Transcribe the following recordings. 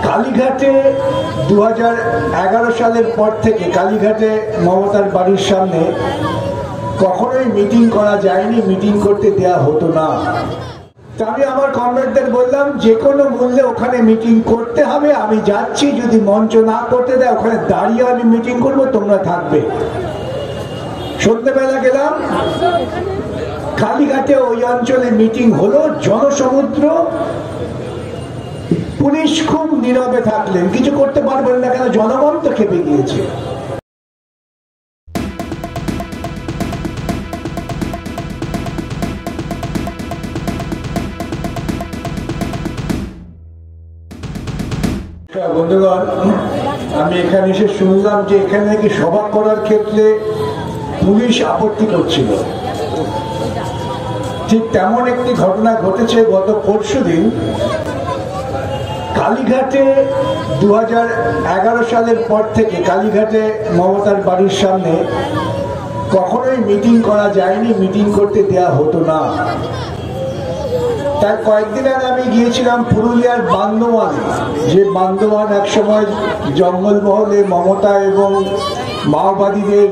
কালীঘাটে 2011 সালের পর থেকে কালীঘাটে মমতার বাড়ির সামনে কখনোই মিটিং করা যায়নি, মিটিং করতে দেয়া হতো না। আমি আমার কমরেডদের বললাম যে কোনো মূল্যে ওখানে মিটিং করতে হবে, আমি যাচ্ছি, যদি মঞ্চ না করতে দেয় ওখানে দাঁড়িয়ে আমি মিটিং করব, তোমরা থাকবে। সন্ধ্যেবেলা গেলাম কালীঘাটে, ওই অঞ্চলে মিটিং হলো, জনসমুদ্র। পুলিশ খুব নীরবে থাকলেন, কিছু করতে পারবেন না, কেন জনগণ তো খেপে গিয়েছে। বন্ধুগণ, আমি এখানে এসে শুনলাম যে এখানে নাকি সভা করার ক্ষেত্রে পুলিশ আপত্তি করছিল। ঠিক তেমন একটি ঘটনা ঘটেছে গত পরশুদিন কালীঘাটে। 2011 সালের পর থেকে কালীঘাটে মমতার বাড়ির সামনে কখনোই মিটিং করা যায়নি, মিটিং করতে দেয়া হতো না। তার কয়েকদিন আগে আমি গিয়েছিলাম পুরুলিয়ার বান্দোয়ান, যে বান্দোয়ান একসময় জঙ্গলমহলে মমতা এবং মাওবাদীদের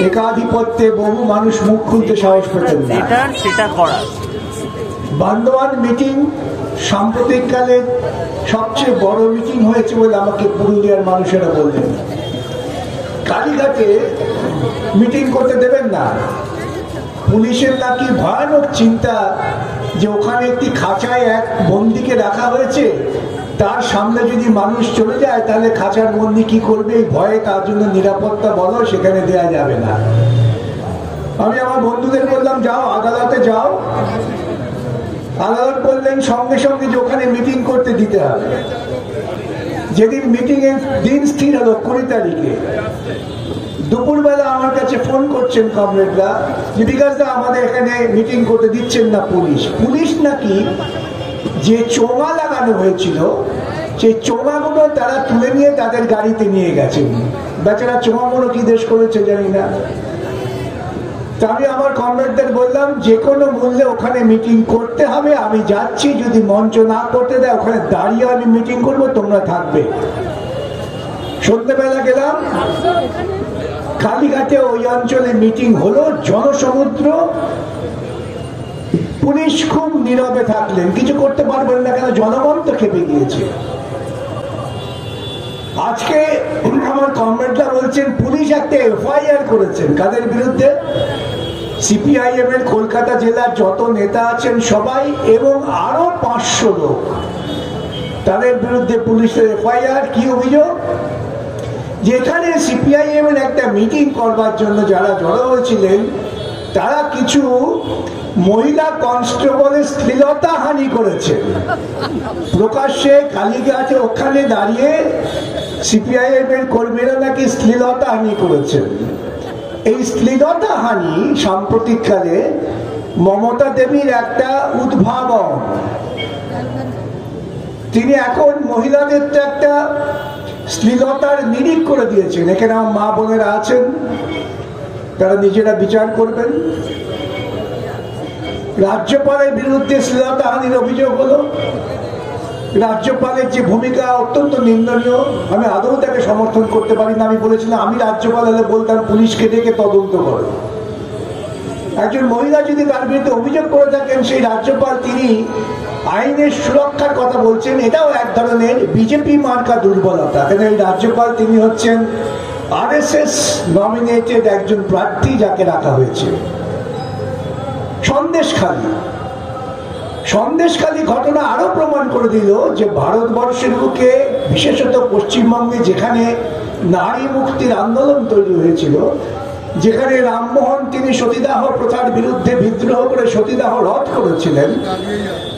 একাধিপত্যে বহু মানুষ মুখ খুলতে সাহস পেতেন না। বান্দোয়ান মিটিং সাম্প্রতিককালে সবচেয়ে বড় মিটিং হয়েছে বলে আমাকে পুরুলিয়ার মানুষেরা বললেন। কালীঘাটে মিটিং করতে দেবেন না। পুলিশের নাকি ভয়ানক চিন্তা যে ওখানে একটি খাঁচায় এক বন্দীকে রাখা হয়েছে, তার সামনে যদি মানুষ চলে যায় তাহলে খাঁচার বন্দী কি করবে, এই ভয়ে তার জন্য নিরাপত্তা বলো সেখানে দেয়া যাবে না। আমি আমার বন্ধুদের বললাম যাও আদালতে যাও। আদালত বললেন সঙ্গে সঙ্গে যে ওখানে মিটিং করতে দিতে হবে। যেদিন মিটিং এর দিন স্থির হলো 20 তারিখে, দুপুরবেলা আমার কাছে ফোন করছেন কমরেডরা যে বিকাশদা আমাদের এখানে মিটিং করতে দিচ্ছেন না পুলিশ নাকি যে চোঙা লাগানো হয়েছিল সেই চোঙাগুলো তারা তুলে নিয়ে তাদের গাড়িতে নিয়ে গেছেন। বেচারা চোঙাগুলো কি দেশ করেছে জানি না। আমি আমার কমরেডদের বললাম যে কোনো মূল্যে ওখানে মিটিং করতে হবে, আমি যাচ্ছি, যদি মঞ্চ না করতে দেয় ওখানে দাঁড়িয়ে আমি মিটিং করব, তোমরা থাকবে। সন্ধ্যেবেলা গেলাম কালীঘাটে, ওই অঞ্চলে মিটিং হলো, জনসমুদ্র। পুলিশ খুব নীরবে থাকলেন, কিছু করতে পারবেন না, কেন জনগণ তো খেপে গিয়েছে। আজকে আমার কমরেডরা বলছেন পুলিশ একটা এফআইআর করেছেন কাদের বিরুদ্ধে? সিপিআইএম এর কলকাতা জেলার যত নেতা আছেন সবাই এবং আরো 500 লোক, তাদের বিরুদ্ধে পুলিশের এফআইআর। কি অভিযোগ? যেখানে সিপিআইএম এর একটা মিটিং করবার জন্য যারা জড়ো হয়েছিলেন তারা কিছু মহিলা কনস্টেবলের শ্লীলতা হানি করেছে প্রকাশ্যে। কালীঘাটে ওখানে দাঁড়িয়ে সিপিআইএম এর কর্মীরা নাকি শ্লীলতা হানি করেছেন। এই শ্লীলতা হানি সাম্প্রতিককালে মমতা দেবীর একটা উদ্ভাবন। তিনি এখন মহিলাদের তো একটা শ্লীলতার নিরিখ করে দিয়েছেন। এখানে আমার মা বোনেরা আছেন, তারা নিজেরা বিচার করবেন। রাজ্যপালের বিরুদ্ধে শ্লীলতাহানির অভিযোগ হলো। রাজ্যপালের যে ভূমিকা অত্যন্ত নিন্দনীয়, আমি আদৌ তাকে সমর্থন করতে পারি না। আমি বলেছিলাম আমি রাজ্যপাল হলে বলতাম পুলিশকে ডেকে তদন্ত করে। একজন মহিলা যদি তার বিরুদ্ধে অভিযোগ করে থাকেন, সেই রাজ্যপাল তিনি আইনের সুরক্ষার কথা বলছেন, এটাও এক ধরনের বিজেপি মার্কা দুর্বলতা। কেন এই রাজ্যপাল তিনি হচ্ছেন আরএসএস নমিনেটেড একজন প্রার্থী যাকে রাখা হয়েছে। সন্দেশখালী ঘটনা আরো প্রমাণ করে দিল যে ভারতবর্ষের বুকে, বিশেষত পশ্চিমবঙ্গে, যেখানে নারী মুক্তির আন্দোলন তৈরি হয়েছিল, যেখানে রামমোহন তিনি সতীদাহ প্রথার বিরুদ্ধে বিদ্রোহ করে সতীদাহ রদ করেছিলেন,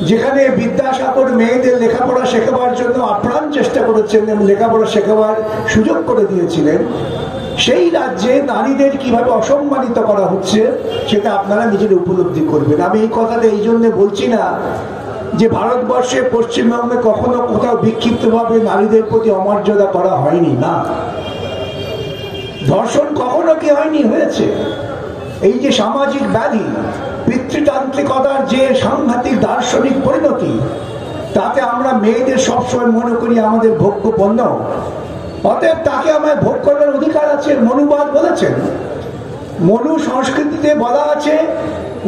যেখানে বিদ্যাসাগর মেয়েদের লেখাপড়া শেখাবার জন্য আপ্রাণ চেষ্টা করেছেন এবং লেখাপড়া শেখাবার সুযোগ করে দিয়েছিলেন, সেই রাজ্যে নারীদের কিভাবে অসম্মানিত করা হচ্ছে সেটা আপনারা নিজেরা উপলব্ধি করবেন। আমি এই কথাটা এই জন্য বলছি না যে ভারতবর্ষে পশ্চিমবঙ্গে কখনো কোথাও বিক্ষিপ্তভাবে নারীদের প্রতি অমর্যাদা করা হয়নি, না। ধর্ষণ কখনো কি হয়নি? হয়েছে। এই যে সামাজিক ব্যাধি, পিতৃতান্ত্রিকতার যে সাংঘাতিক দার্শনিক পরিণতি, তাতে আমরা মেয়েদের সবসময় মনে করি আমাদের ভোগ্য পণ্য। অতএব তাকে আমায় ভোগ করার অধিকার আছে। মনুবাদ বলেছেন, মনু সংস্কৃতিতে বলা আছে,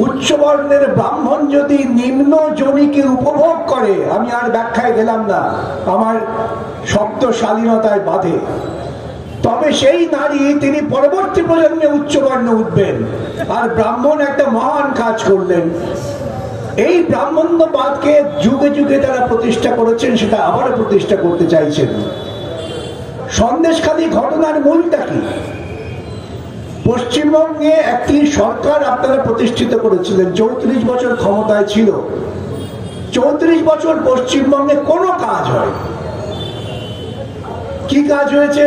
উচ্চবর্ণের ব্রাহ্মণ যদি নিম্ন জমিকে উপভোগ করে, আমি আর ব্যাখ্যায় গেলাম না, আমার শব্দ শালীনতায় বাধে, তবে সেই নারী তিনি পরবর্তী প্রজন্মে উচ্চবর্ণে উঠবেন। আর ব্রাহ্মণ একটা মহান কাজ করলেন। এই ব্রাহ্মণ্যবাদকে যুগে যুগে তারা প্রতিষ্ঠা করেছেন, সেটা আবারও প্রতিষ্ঠা করতে চাইছেন। সন্দেশখালী ঘটনার মূলটা কি? পশ্চিমবঙ্গে একটি সরকার আপনারা প্রতিষ্ঠিত করেছিলেন, 34 বছর ক্ষমতায় ছিল। 34 বছর পশ্চিমবঙ্গে কোনো কাজ হয়? কি কাজ হয়েছে?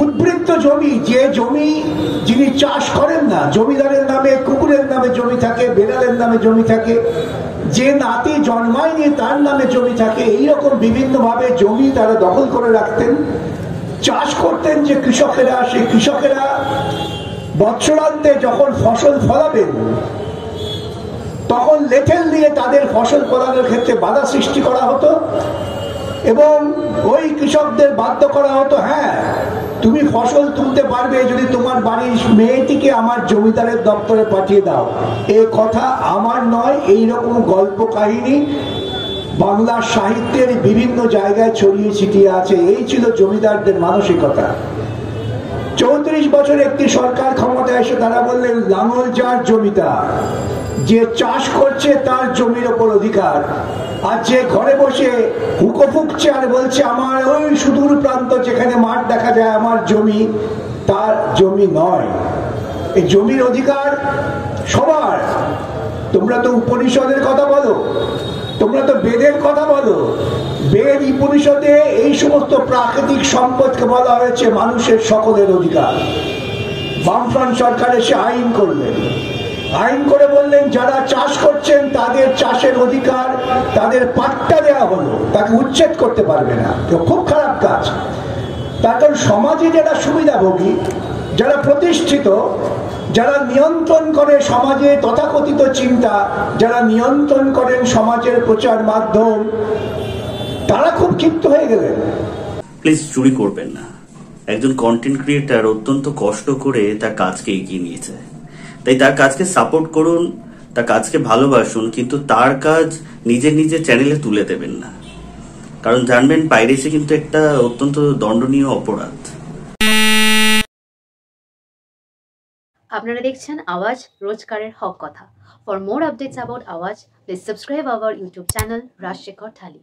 উদ্বৃত্ত জমি, যে জমি যিনি চাষ করেন না, জমিদারের নামে, কুকুরের নামে জমি থাকে, বেড়ালের নামে জমি থাকে, যে নাতি জন্মায়নি তার নামে জমি থাকে, এইরকম বিভিন্ন ভাবে জমি তারা দখল করে রাখতেন। চাষ করতেন যে কৃষকেরা, সেই কৃষকেরা বৎসরান্তে যখন ফসল ফলাবেন তখন লেঠেল দিয়ে তাদের ফসল ফলানোর ক্ষেত্রে বাধা সৃষ্টি করা হতো এবং ওই কৃষকদের বাধ্য করা হতো, হ্যাঁ তুমি ফসল তুলতে পারবে যদি তোমার বাড়ির মেয়েটিকে আমার জমিদারের দপ্তরে পাঠিয়ে দাও। এ কথা আমার নয়, এইরকম গল্প কাহিনী বাংলা সাহিত্যের বিভিন্ন জায়গায় ছড়িয়ে ছিটিয়ে আছে। এই ছিল জমিদারদের মানসিকতা। 34 বছর একটি সরকার ক্ষমতায় এসে তারা বললেন, লাঙল যার জমিদার, যে চাষ করছে তার জমির ওপর অধিকার, আর যে ঘরে বসে হুকো ফুকছে আর বলছে আমার ওই সুদূর প্রান্ত যেখানে মাঠ দেখা যায় আমার জমি, তার জমি নয়। এই জমির অধিকার সবার। তোমরা তো উপনিষদের কথা বলো, তোমরা তো বেদের কথা বলো, বেদ উপনিষদে এই সমস্ত প্রাকৃতিক সম্পদকে বলা হয়েছে মানুষের সকলের অধিকার। বামফ্রন্ট সরকার এসে আইন করলেন, আইন করে বললেন যারা চাষ করছেন তাদের চাষের অধিকার, তাদের পাট্টা দেওয়া হলো, তাকে উচ্ছেদ করতে পারবে না। খুব খারাপ কাজ। তার কারণ সমাজে যারা সুবিধাভোগী, যারা প্রতিষ্ঠিত, যারা নিয়ন্ত্রণ করে সমাজে তথাকথিত চিন্তা, যারা নিয়ন্ত্রণ করেন সমাজের প্রচার মাধ্যম, তারা খুব ক্ষিপ্ত হয়ে গেলেন। প্লিজ চুরি করবেন না। একজন কন্টেন্ট ক্রিয়েটার অত্যন্ত কষ্ট করে তার কাজকে এগিয়ে নিয়েছে, তাই তার কাজকে সাপোর্ট করুন, তার কাজকে ভালোবাসুন, কিন্তু তার কাজ নিজের চ্যানেলে তুলে দেবেন না। কারণ জানবেন পাইরেসি কিন্তু একটা অত্যন্ত দণ্ডনীয় অপরাধ। আপনারা দেখছেন আওয়াজ, রোজকারের হক কথা। For more updates about Awaaz, please subscribe our YouTube channel Rajshekhar thali.